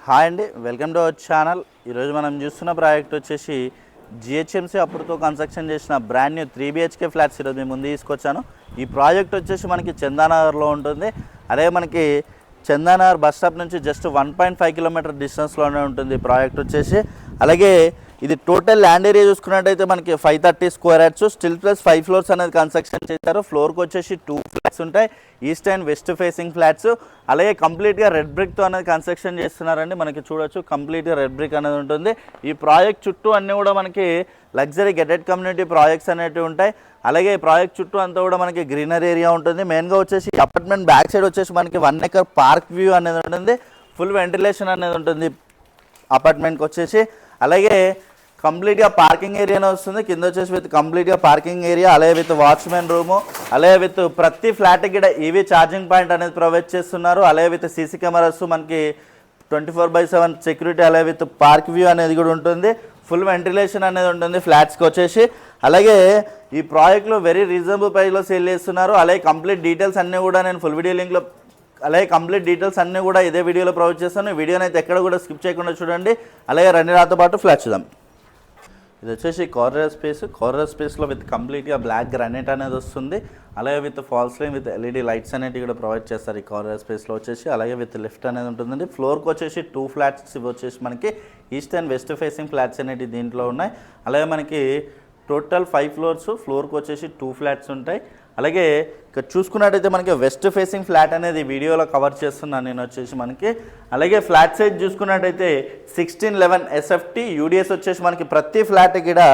Hi అండి, welcome to our channel. ఈరోజు మనం చూస్తున్న ప్రాజెక్ట్ వచ్చేసి జిహెచ్ఎంసీ అప్రూవ్తో కన్స్ట్రక్షన్ చేసిన బ్రాండ్ న్యూ 3 BHK ఫ్లాట్స్ ఈరోజు మేము ముందు తీసుకొచ్చాను. ఈ ప్రాజెక్ట్ వచ్చేసి మనకి చందానగర్లో ఉంటుంది. అదే మనకి చందానగర్ బస్ స్టాప్ నుంచి జస్ట్ 1.5 కిలోమీటర్ డిస్టెన్స్లోనే ఉంటుంది ఈ ప్రాజెక్ట్ వచ్చేసి. అలాగే ఇది టోటల్ ల్యాండ్ ఏరియా చూసుకున్నట్టయితే మనకి 530 square yards, still plus 5 floors అనేది కన్స్ట్రక్షన్ చేశారు. ఫ్లోర్కి వచ్చేసి 2 ఫ్లాట్స్ ఉంటాయి, east and west facing flats. అలాగే కంప్లీట్గా రెడ్ బ్రిక్తో అనేది కన్స్ట్రక్షన్ చేస్తున్నారండి. మనకి చూడొచ్చు కంప్లీట్గా రెడ్ బ్రిక్ అనేది ఉంటుంది. ఈ ప్రాజెక్ట్ చుట్టూ అన్నీ కూడా మనకి లగ్జరీ గెటెడ్ కమ్యూనిటీ ప్రాజెక్ట్స్ అనేవి ఉంటాయి. అలాగే ఈ ప్రాజెక్ట్ చుట్టూ అంతా కూడా మనకి గ్రీనరీ ఏరియా ఉంటుంది. మెయిన్గా వచ్చేసి అపార్ట్మెంట్ బ్యాక్ సైడ్ వచ్చేసి మనకి 1 acre పార్క్ వ్యూ అనేది ఉంటుంది. ఫుల్ వెంటిలేషన్ అనేది ఉంటుంది అపార్ట్మెంట్కి వచ్చేసి. అలాగే కంప్లీట్గా పార్కింగ్ ఏరియానే వస్తుంది. కింద వచ్చేసి విత్ కంప్లీట్గా పార్కింగ్ ఏరియా, అలాగే విత్ వాచ్మెన్ రూము, అలాగే విత్ ప్రతి ఫ్లాట్కి కూడా ఈవీ ఛార్జింగ్ పాయింట్ అనేది ప్రొవైడ్ చేస్తున్నారు. అలాగే విత్ సీసీ కెమెరాస్, మనకి 24/7 సెక్యూరిటీ, అలాగే విత్ పార్క్ వ్యూ అనేది కూడా ఉంటుంది. ఫుల్ వెంటిలేషన్ అనేది ఉంటుంది ఫ్లాట్స్కి వచ్చేసి. అలాగే ఈ ప్రాజెక్ట్లో వెరీ రీజనబుల్ ప్రైస్లో సేల్ చేస్తున్నారు. అలాగే కంప్లీట్ డీటెయిల్స్ అన్నీ కూడా నేను ఫుల్ వీడియో లింక్లో అన్నీ కూడా ఇదే వీడియోలో ప్రొవైడ్ చేస్తాను. ఈ వీడియోని అయితే ఎక్కడ కూడా స్కిప్ చేయకుండా చూడండి. అలాగే రండి నాతో పాటు ఫ్లాట్ చూద్దాం. ఇది వచ్చేసి కార్నర్ స్పేస్లో విత్ కంప్లీట్గా బ్లాక్ గ్రానైట్ అనేది వస్తుంది. అలాగే with false line with LED lights అనేవి కూడా ప్రొవైడ్ చేస్తారు ఈ కార్నర్ స్పేస్లో వచ్చేసి. అలాగే విత్ లిఫ్ట్ అనేది ఉంటుందండి. ఫ్లోర్కి వచ్చేసి 2 ఫ్లాట్స్ ఇవి వచ్చేసి మనకి east and west facing flats అనేవి దీంట్లో ఉన్నాయి. అలాగే మనకి టోటల్ 5 ఫ్లోర్స్, ఫ్లోర్కి వచ్చేసి 2 ఫ్లాట్స్ ఉంటాయి. అలాగే ఇక్కడ చూసుకున్నట్టయితే మనకి వెస్ట్ ఫేసింగ్ ఫ్లాట్ అనేది వీడియోలో కవర్ చేస్తున్నాను నేను వచ్చేసి మనకి. అలాగే ఫ్లాట్ సైజ్ చూసుకున్నట్టయితే 1611 SFT UDS వచ్చేసి మనకి ప్రతి ఫ్లాట్ కూడా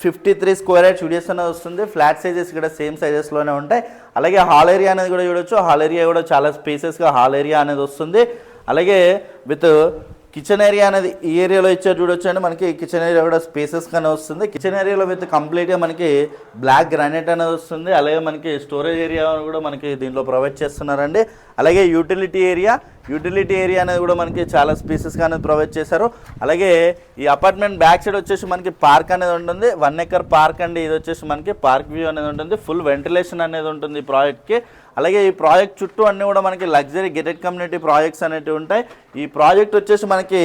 53 స్క్వేర్ యార్డ్స్ UDS అనేది వస్తుంది. ఫ్లాట్ సైజెస్ కూడా సేమ్ సైజెస్లోనే ఉంటాయి. అలాగే హాల్ ఏరియా అనేది కూడా చూడొచ్చు. హాల్ ఏరియా కూడా చాలా స్పేసెస్గా హాల్ ఏరియా అనేది వస్తుంది. అలాగే విత్ కిచెన్ ఏరియా అనేది ఈ ఏరియాలో ఇచ్చారు చూడొచ్చు అండి. మనకి కిచెన్ ఏరియా కూడా స్పేసెస్గానే వస్తుంది. కిచెన్ ఏరియాలో విత్ కంప్లీట్గా మనకి బ్లాక్ గ్రానైట్ అనేది వస్తుంది. అలాగే మనకి స్టోరేజ్ ఏరియా కూడా మనకి దీంట్లో ప్రొవైడ్ చేస్తున్నారండి. అలాగే యూటిలిటీ ఏరియా అనేది కూడా మనకి చాలా స్పేసెస్గా అనేది ప్రొవైడ్ చేశారు. అలాగే ఈ అపార్ట్మెంట్ బ్యాక్ సైడ్ వచ్చేసి మనకి పార్క్ అనేది ఉంటుంది. 1 acre పార్క్ అండి. ఇది వచ్చేసి మనకి పార్క్ వ్యూ అనేది ఉంటుంది. ఫుల్ వెంటిలేషన్ అనేది ఉంటుంది ఈ ప్రాజెక్ట్కి. అలాగే ఈ ప్రాజెక్ట్ చుట్టూ అన్నీ కూడా మనకి లగ్జరీ గెటెడ్ కమ్యూనిటీ ప్రాజెక్ట్స్ అనేవి ఉంటాయి. ఈ ప్రాజెక్ట్ వచ్చేసి మనకి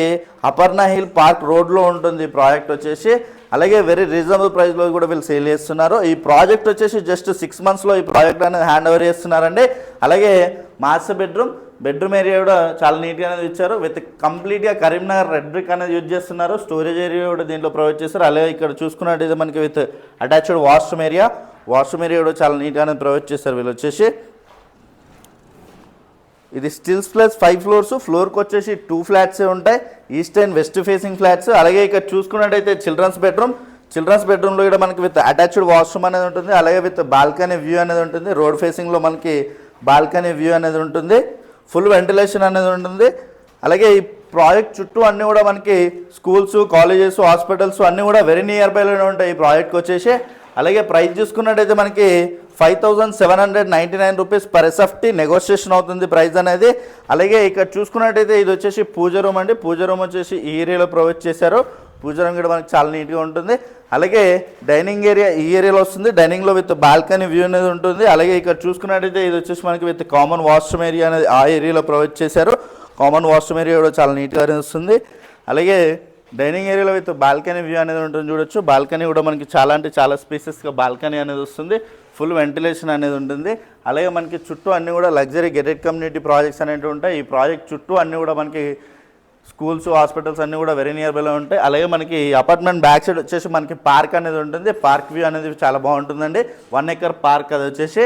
అపర్ణ హిల్ పార్క్ రోడ్లో ఉంటుంది ఈ ప్రాజెక్ట్ వచ్చేసి. అలాగే వెరీ రీజనబుల్ ప్రైస్లో కూడా వీళ్ళు సేల్ చేస్తున్నారు. ఈ ప్రాజెక్ట్ వచ్చేసి జస్ట్ 6 monthsలో ఈ ప్రాజెక్ట్ అనేది హ్యాండ్ ఓవర్ చేస్తున్నారండి. అలాగే మాస్టర్ బెడ్రూమ్ ఏరియా కూడా చాలా నీట్గా అనేది ఇచ్చారు. విత్ కంప్లీట్గా కరీంనగర్ రెడ్ బ్రిక్ అనేది యూజ్ చేస్తున్నారు. స్టోరేజ్ ఏరియా కూడా దీంట్లో ప్రొవైడ్ చేస్తారు. అలాగే ఇక్కడ చూసుకున్నట్టయితే మనకి విత్ అటాచ్డ్ వాష్రూమ్ ఏరియా కూడా చాలా నీట్గా అనేది ప్రొవైడ్ చేస్తారు వీళ్ళు వచ్చేసి. ఇది స్టిల్స్ ప్లస్ 5 ఫ్లోర్స్, ఫ్లోర్కి వచ్చేసి 2 ఫ్లాట్సే ఉంటాయి, east and west facing flats. అలాగే ఇక్కడ చూసుకున్నట్టయితే చిల్డ్రన్స్ బెడ్రూమ్లో కూడా మనకి విత్ అటాచ్డ్ వాష్రూమ్ అనేది ఉంటుంది. అలాగే విత్ బాల్కనీ వ్యూ అనేది ఉంటుంది. రోడ్ ఫేసింగ్లో మనకి బాల్కనీ వ్యూ అనేది ఉంటుంది. ఫుల్ వెంటిలేషన్ అనేది ఉంటుంది. అలాగే ఈ ప్రాజెక్ట్ చుట్టూ అన్నీ కూడా మనకి స్కూల్స్, కాలేజెస్, హాస్పిటల్స్ అన్నీ కూడా వెరీ నియర్ బైలోనే ఉంటాయి ఈ ప్రాజెక్ట్కి వచ్చేసి. అలాగే ప్రైస్ చూసుకున్నట్టయితే మనకి 5799 రూపీస్ పర్ SFT నెగోషియేషన్ అవుతుంది ప్రైస్ అనేది. అలాగే ఇక్కడ చూసుకున్నట్టయితే ఇది వచ్చేసి పూజ రూమ్ అండి. పూజ రూమ్ వచ్చేసి ఈ ఏరియాలో ప్రొవైడ్ చేశారు. పూజ రూమ్ కూడా మనకి చాలా నీట్గా ఉంటుంది. అలాగే డైనింగ్ ఏరియా ఈ ఏరియాలో వస్తుంది. డైనింగ్లో విత్ బాల్కనీ వ్యూ అనేది ఉంటుంది. అలాగే ఇక్కడ చూసుకున్నట్టయితే ఇది వచ్చేసి మనకి విత్ కామన్ వాష్రూమ్ ఏరియా అనేది ఆ ఏరియాలో ప్రొవైడ్ చేశారు. కామన్ వాష్రూమ్ ఏరియా కూడా చాలా నీట్గా వస్తుంది. అలాగే డైనింగ్ ఏరియాలో విత్ బాల్కనీ వ్యూ అనేది ఉంటుంది చూడొచ్చు. బాల్కనీ కూడా మనకి చాలా స్పేసెస్గా బాల్కనీ అనేది వస్తుంది. ఫుల్ వెంటిలేషన్ అనేది ఉంటుంది. అలాగే మనకి చుట్టూ అన్నీ కూడా లగ్జరీ గెటెడ్ కమ్యూనిటీ ప్రాజెక్ట్స్ అనేవి ఉంటాయి. ఈ ప్రాజెక్ట్ చుట్టూ అన్నీ కూడా మనకి స్కూల్స్, హాస్పిటల్స్ అన్నీ కూడా వెరీ నియర్ బైలో ఉంటాయి. అలాగే మనకి అపార్ట్మెంట్ బ్యాక్ సైడ్ వచ్చేసి మనకి పార్క్ అనేది ఉంటుంది. పార్క్ వ్యూ అనేది చాలా బాగుంటుందండి. 1 acre పార్క్ అది వచ్చేసి.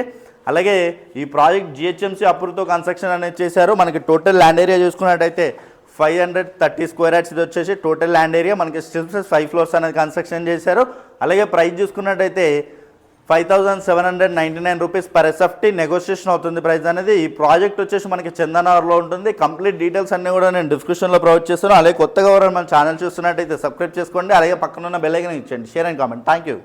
అలాగే ఈ ప్రాజెక్ట్ GHMC అప్రూవ్తో కన్స్ట్రక్షన్ అనేది చేశారు. మనకి టోటల్ ల్యాండ్ ఏరియా చూసుకున్నట్టయితే 530 స్క్వేర్ యార్డ్స్ ఇది వచ్చేసి టోటల్ ల్యాండ్ ఏరియా. మనకి స్టిల్ ప్లస్ 5 ఫ్లోర్స్ అనేది కన్స్ట్రక్షన్ చేశారు. అలాగే ప్రైస్ చూసుకున్నట్టయితే 5799 రూపీస్ పర్ SFT నెగోషియేషన్ అవుతుంది ప్రైస్ అనేది. ఈ ప్రాజెక్ట్ వచ్చేసి మనకి చందనగర్లో ఉంటుంది. కంప్లీట్ డీటెయిల్స్ అన్నీ కూడా నేను డిస్క్రిప్షన్లో ప్రొవైడ్ చేస్తాను. అలాగే కొత్తగా ఎవరైనా మన ఛానల్ చూస్తున్నట్టయితే సబ్స్క్రైబ్ చేసుకోండి. అలాగే పక్కన ఉన్న బెల్ ఐకాన్ ఇచ్చండి. Share and comment. Thank you.